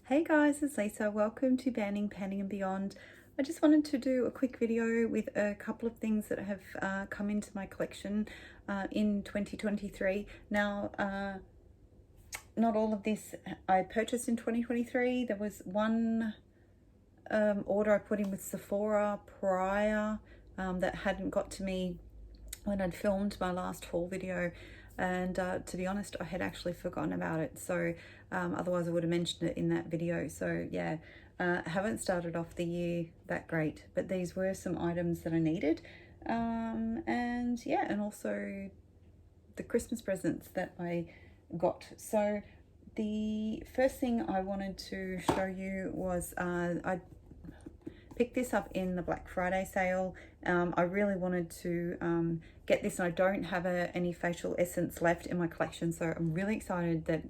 Hey guys, it's Lisa. Welcome to Banning, Panning and Beyond. I just wanted to do a quick video with a couple of things that have come into my collection in 2023. Now, not all of this I purchased in 2023. There was one order I put in with Sephora prior that hadn't got to me when I'd filmed my last haul video, and to be honest, I had actually forgotten about it, so otherwise I would have mentioned it in that video. So yeah, haven't started off the year that great, but these were some items that I needed, and yeah, and also the Christmas presents that I got. So the first thing I wanted to show you was I picked this up in the Black Friday sale. I really wanted to get this, and I don't have any facial essence left in my collection, so I'm really excited that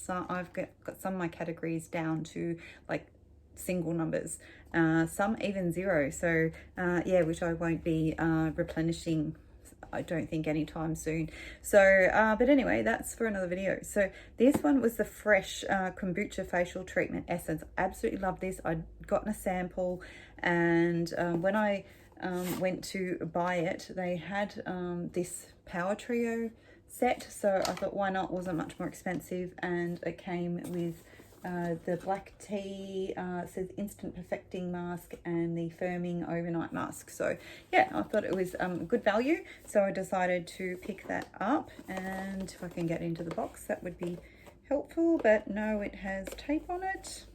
I've got some of my categories down to like single numbers, some even zero, so yeah, which I won't be replenishing, I don't think, anytime soon. So but anyway, that's for another video. So this one was the Fresh Kombucha Facial Treatment Essence. Absolutely love this. I'd gotten a sample, and when I went to buy it, they had this Power Trio set, so I thought, why not? It wasn't much more expensive, and it came with the black tea, it says instant perfecting mask, and the firming overnight mask. So yeah, I thought it was good value, so I decided to pick that up. And if I can get into the box, that would be helpful, but no, it has tape on it.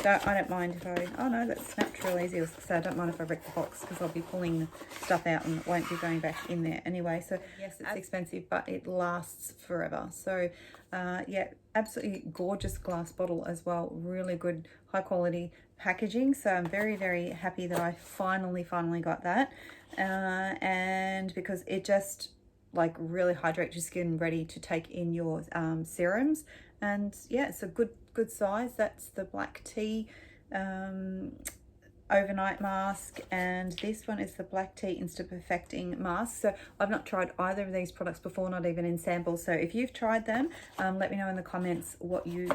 So I don't mind if oh no, that snapped real easy. So I don't mind if I wreck the box, because I'll be pulling stuff out and it won't be going back in there anyway. So yes, it's expensive, but it lasts forever. So yeah, absolutely gorgeous glass bottle as well. Really good, high quality packaging. So I'm very, very happy that I finally got that. And because it just like really hydrates your skin, ready to take in your serums. And yeah, it's a good size. That's the black tea overnight mask, and this one is the black tea instant perfecting mask. So I've not tried either of these products before, not even in samples. So if you've tried them, let me know in the comments what you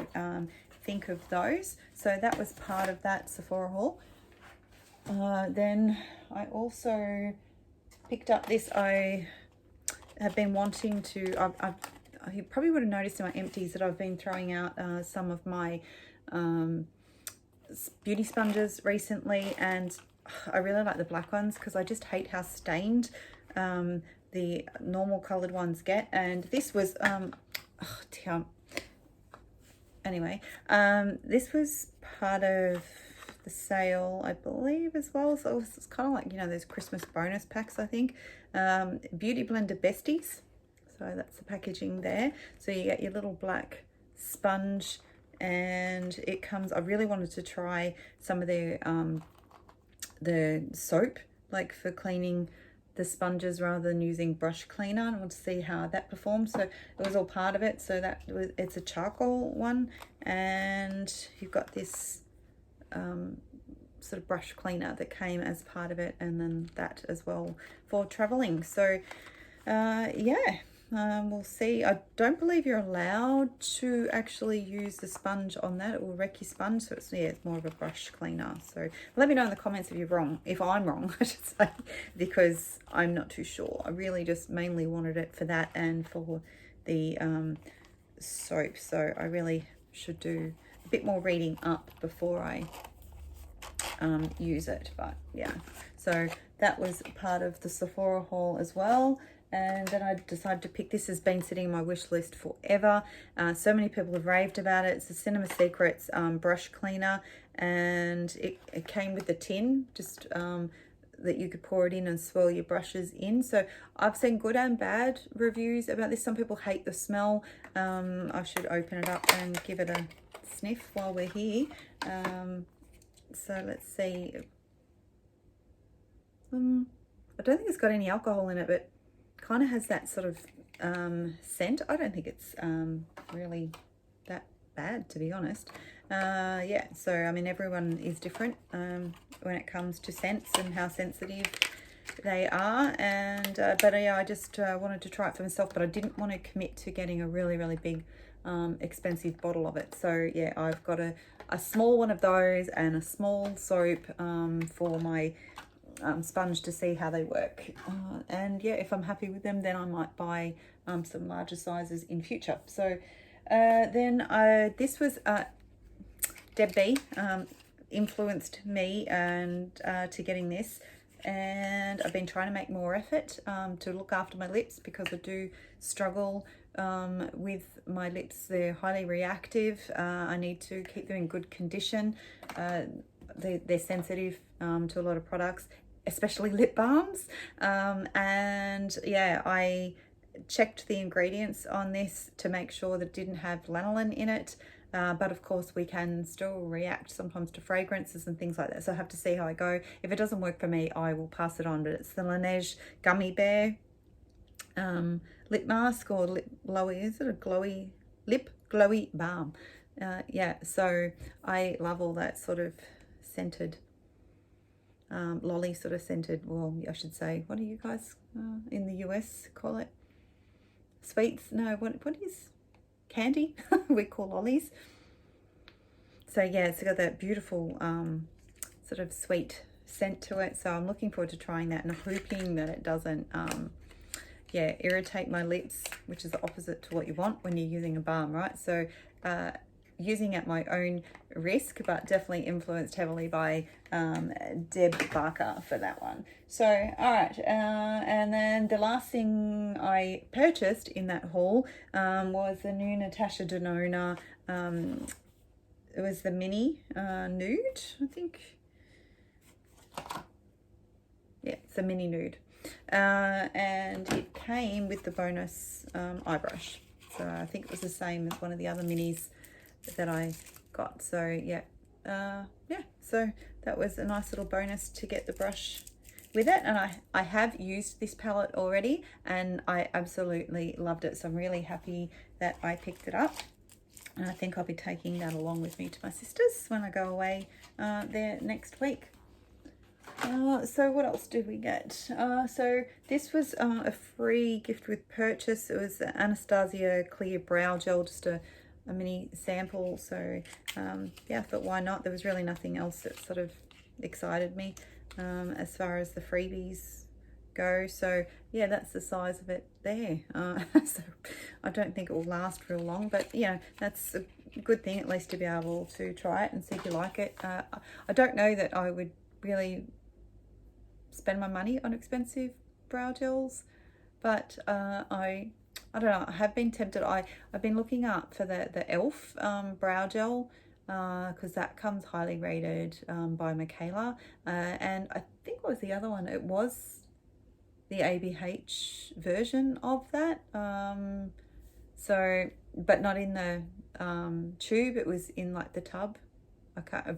think of those. So that was part of that Sephora haul. Then I also picked up this. I have been wanting to, you probably would have noticed in my empties that I've been throwing out some of my beauty sponges recently, and I really like the black ones because I just hate how stained the normal coloured ones get. And this was, anyway, this was part of the sale, I believe, as well. So it's kind of like, you know, those Christmas bonus packs, I think. Beauty Blender Besties. So that's the packaging there. So you get your little black sponge, and it comes, I really wanted to try some of the soap, like for cleaning the sponges rather than using brush cleaner. I want to see how that performs. So it was all part of it. So that was, it's a charcoal one, and you've got this sort of brush cleaner that came as part of it, and then that as well for traveling. So yeah, we'll see. I don't believe you're allowed to actually use the sponge on that. It will wreck your sponge. So it's, yeah, it's more of a brush cleaner. So let me know in the comments if you're wrong, if I'm wrong, I should say, because I'm not too sure. I really just mainly wanted it for that and for the soap. So I really should do a bit more reading up before I use it. But yeah, so that was part of the Sephora haul as well. And then I decided to pick this. Has been sitting in my wish list forever. So many people have raved about it. It's the Cinema Secrets brush cleaner, and it came with the tin, just that you could pour it in and swirl your brushes in. So I've seen good and bad reviews about this. Some people hate the smell. I should open it up and give it a sniff while we're here. So let's see. I don't think it's got any alcohol in it, but kind of has that sort of scent. I don't think it's really that bad, to be honest. Yeah, so I mean, everyone is different when it comes to scents and how sensitive they are. And but yeah, I just wanted to try it for myself, but I didn't want to commit to getting a really big expensive bottle of it. So yeah, I've got a small one of those and a small soap for my sponge to see how they work. And yeah, if I'm happy with them, then I might buy some larger sizes in future. So then this was Deb B influenced me and to getting this, and I've been trying to make more effort to look after my lips, because I do struggle with my lips. They're highly reactive. I need to keep them in good condition. They're sensitive to a lot of products, especially lip balms. And yeah, I checked the ingredients on this to make sure that it didn't have lanolin in it. But of course we can still react sometimes to fragrances and things like that. So I have to see how I go. If it doesn't work for me, I will pass it on. But it's the Laneige Gummy Bear lip mask, or lip glowy, is it a glowy lip glowy balm? Yeah, so I love all that sort of scented, lolly sort of scented, well, I should say, what do you guys in the US call it? Sweets? No, what is candy? We call lollies. So yeah, it's got that beautiful sort of sweet scent to it. So I'm looking forward to trying that and hoping that it doesn't yeah, irritate my lips, which is the opposite to what you want when you're using a balm, right? So using at my own risk, but definitely influenced heavily by Deb Barker for that one. So all right, and then the last thing I purchased in that haul was the new Natasha Denona. It was the mini nude, I think. Yeah, it's a mini nude. And it came with the bonus eye brush. So I think it was the same as one of the other minis that I got. So yeah, yeah, so that was a nice little bonus to get the brush with it. And I have used this palette already and I absolutely loved it. So I'm really happy that I picked it up. And I think I'll be taking that along with me to my sister's when I go away there next week. So what else did we get? So this was a free gift with purchase. It was the Anastasia Clear Brow Gel, just a mini sample. So yeah, I thought why not? There was really nothing else that sort of excited me as far as the freebies go. So yeah, that's the size of it there. So I don't think it will last real long, but you know, that's a good thing at least to be able to try it and see if you like it. I don't know that I would really spend my money on expensive brow gels, but I don't know, I have been tempted. I've been looking up for the e.l.f. Brow gel, because that comes highly rated by Michaela, and I think what was the other one, it was the ABH version of that, so but not in the tube, it was in like the tub.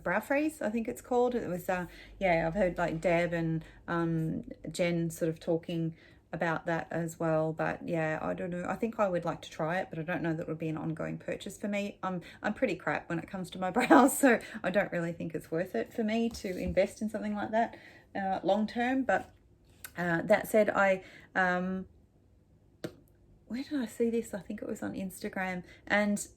Brow Freeze, I think it's called. It was yeah, I've heard like Deb and Jen sort of talking about that as well, but yeah, I don't know, I think I would like to try it, but I don't know that it would be an ongoing purchase for me. I'm pretty crap when it comes to my brows, so I don't really think it's worth it for me to invest in something like that long term. But that said, I where did I see this? I think it was on Instagram, and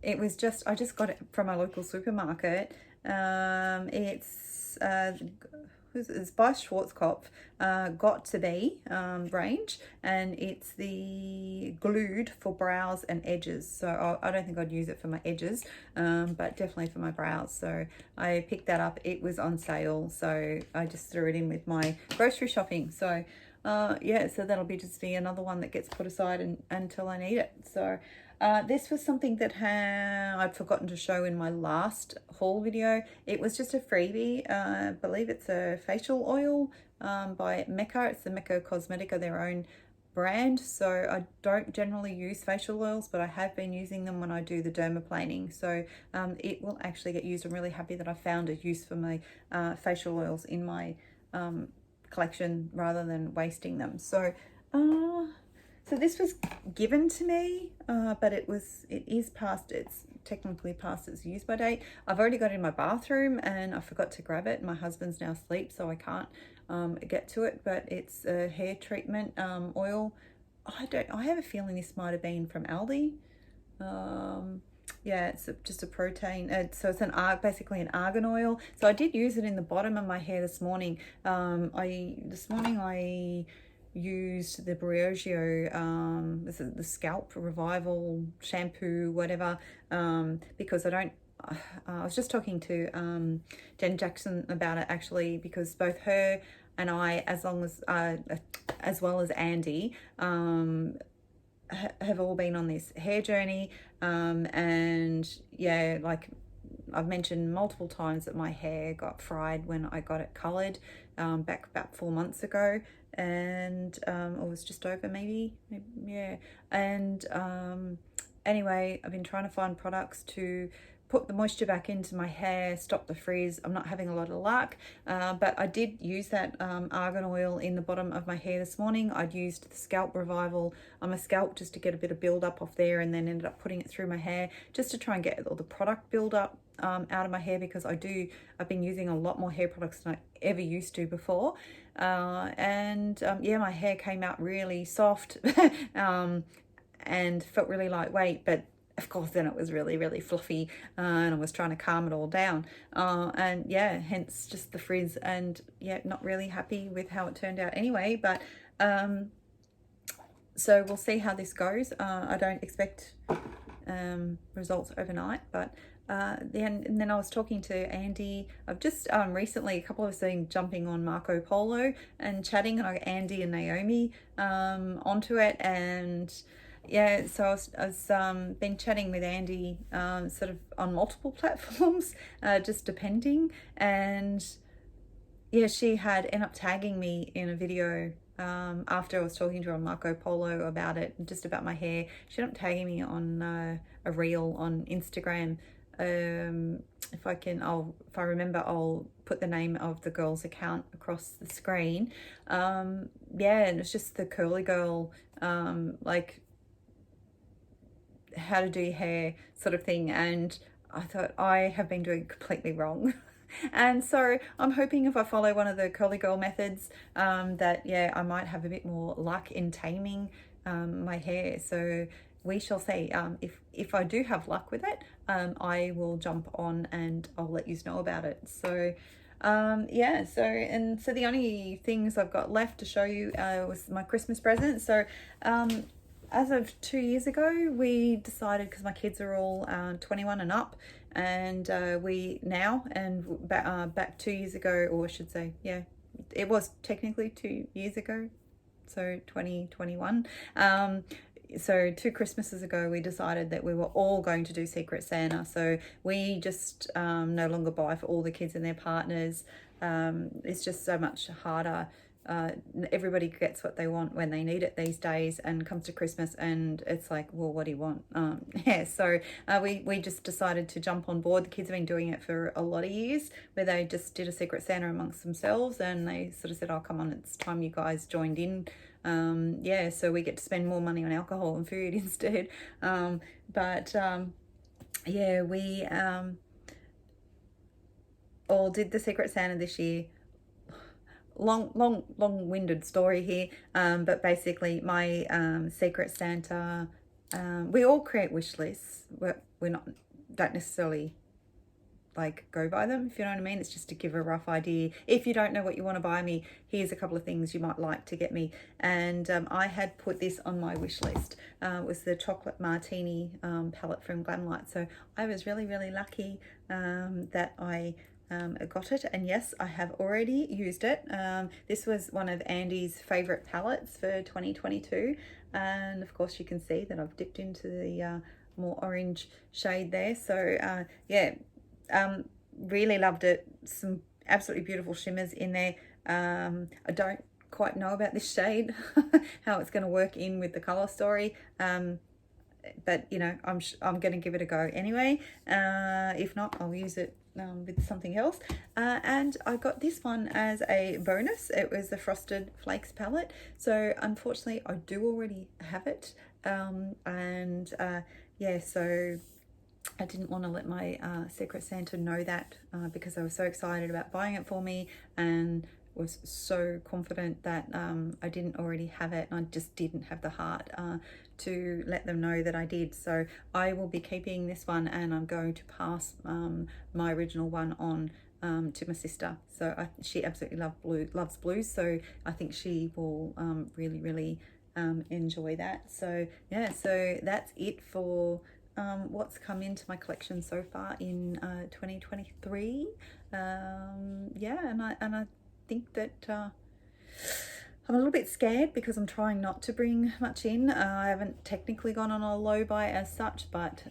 it was just, I just got it from my local supermarket. It's by Schwarzkopf, Got to Be range, and it's the glued for brows and edges. So I don't think I'd use it for my edges, but definitely for my brows. So I picked that up. It was on sale, so I just threw it in with my grocery shopping. So yeah, so that'll be just be another one that gets put aside until I need it. So this was something that I'd forgotten to show in my last haul video. It was just a freebie. I believe it's a facial oil by Mecca. It's the Mecca Cosmetica, their own brand. So I don't generally use facial oils, but I have been using them when I do the dermaplaning. So it will actually get used. I'm really happy that I found a use for my facial oils in my collection rather than wasting them. So so this was given to me, but it is past, it's technically past its use by date. I've already got it in my bathroom and I forgot to grab it. My husband's now asleep, so I can't get to it, but it's a hair treatment oil. I have a feeling this might have been from Aldi. Yeah, it's just a protein. So it's basically an argan oil. So I did use it in the bottom of my hair this morning. This morning I used the Briogeo, this is the Scalp Revival shampoo, whatever, because I was just talking to Jen Jackson about it actually, because both her and I, as well as Andy, have all been on this hair journey, and yeah, like I've mentioned multiple times that my hair got fried when I got it coloured back about 4 months ago, and it was just over maybe yeah, and anyway, I've been trying to find products to put the moisture back into my hair, stop the frizz. I'm not having a lot of luck, but I did use that argan oil in the bottom of my hair this morning. I'd used the Scalp Revival on my scalp just to get a bit of build up off there, and then ended up putting it through my hair just to try and get all the product build up out of my hair, because I've been using a lot more hair products than I ever used to before, and yeah, my hair came out really soft and felt really lightweight, but of course then it was really, really fluffy, and I was trying to calm it all down, and yeah, hence just the frizz, and yeah, not really happy with how it turned out anyway, but so we'll see how this goes. I don't expect results overnight, but then I was talking to Andy. I've just recently, a couple of us been jumping on Marco Polo and chatting, and I got Andy and Naomi onto it, and yeah, so I was been chatting with Andy sort of on multiple platforms, just depending, and yeah, she had ended up tagging me in a video after I was talking to her on Marco Polo about it, just about my hair. She ended up tagging me on a reel on Instagram. If I remember, I'll put the name of the girl's account across the screen. Yeah, and it's just the Curly Girl, like how to do your hair sort of thing, and I thought I have been doing completely wrong. And so I'm hoping if I follow one of the Curly Girl methods, that yeah, I might have a bit more luck in taming my hair. So we shall see. If I do have luck with it, I will jump on and I'll let you know about it. So yeah, so the only things I've got left to show you was my Christmas present. So as of 2 years ago, we decided, because my kids are all 21 and up, and back 2 years ago, or I should say, yeah, it was technically 2 years ago, so 2021. So 2 Christmases ago, we decided that we were all going to do Secret Santa. So we just no longer buy for all the kids and their partners. It's just so much harder. Everybody gets what they want when they need it these days, and comes to Christmas and it's like, well, what do you want? Yeah, so we just decided to jump on board. The kids have been doing it for a lot of years, where they just did a Secret Santa amongst themselves, and they sort of said, oh, come on, it's time you guys joined in. Yeah, so we get to spend more money on alcohol and food instead. Yeah, we all did the Secret Santa this year. Long-winded story here, but basically my Secret Santa, we all create wish lists. Don't necessarily like go by them, if you know what I mean. It's just to give a rough idea. If you don't know what you want to buy me, here's a couple of things you might like to get me. And I had put this on my wish list. It was the chocolate martini palette from Glamlight. So I was really, really lucky that I got it, and yes, I have already used it. This was one of Andy's favorite palettes for 2022, and of course you can see that I've dipped into the more orange shade there. So yeah, really loved it. Some absolutely beautiful shimmers in there. I don't quite know about this shade, how it's going to work in with the color story, but you know, I'm going to give it a go anyway. If not, I'll use it with something else. And I got this one as a bonus. It was the Frosted Flakes palette. So unfortunately, I do already have it. Yeah, so I didn't want to let my Secret Santa know that, because I was so excited about buying it for me, and was so confident that I didn't already have it, and I just didn't have the heart to let them know that I did. So I will be keeping this one, and I'm going to pass my original one on to my sister. So she absolutely loves blues, so I think she will really enjoy that. So yeah, so that's it for what's come into my collection so far in 2023. Yeah, and I think that I'm a little bit scared because I'm trying not to bring much in. I haven't technically gone on a low buy as such, but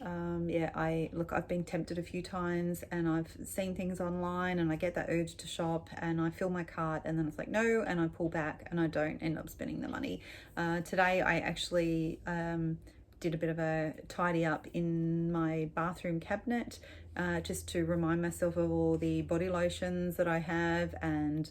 yeah, I've been tempted a few times, and I've seen things online, and I get that urge to shop, and I fill my cart, and then it's like no, and I pull back, and I don't end up spending the money. Today I actually did a bit of a tidy up in my bathroom cabinet, just to remind myself of all the body lotions that I have, and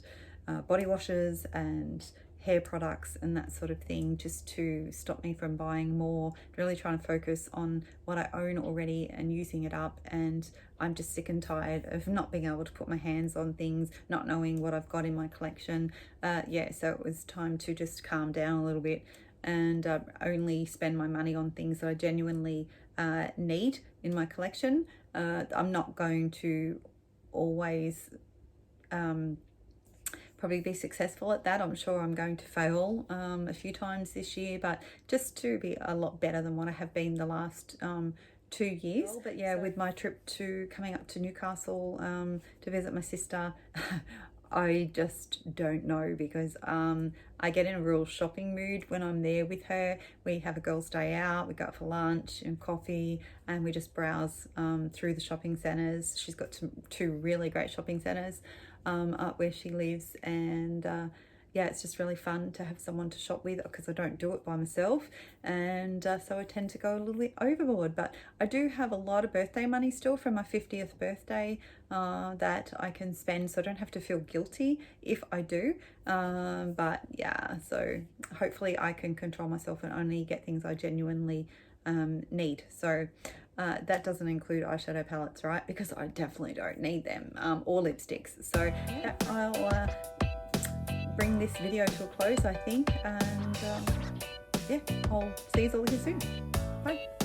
body washes and hair products and that sort of thing, just to stop me from buying more. Really trying to focus on what I own already and using it up, and I'm just sick and tired of not being able to put my hands on things, not knowing what I've got in my collection. Yeah, so it was time to just calm down a little bit and only spend my money on things that I genuinely need in my collection. I'm not going to always probably be successful at that. I'm sure I'm going to fail a few times this year, but just to be a lot better than what I have been the last 2 years. But yeah, with my trip coming up to Newcastle to visit my sister, I just don't know, because I get in a real shopping mood when I'm there with her. We have a girls' day out, we go out for lunch and coffee, and we just browse through the shopping centres. She's got two really great shopping centres up where she lives, and yeah, it's just really fun to have someone to shop with, because I don't do it by myself, and so I tend to go a little bit overboard. But I do have a lot of birthday money still from my 50th birthday that I can spend, so I don't have to feel guilty if I do. But yeah, so hopefully I can control myself and only get things I genuinely need. So that doesn't include eyeshadow palettes, right? Because I definitely don't need them, or lipsticks. So yeah, I'll bring this video to a close, I think, and yeah, I'll see you all again soon. Bye.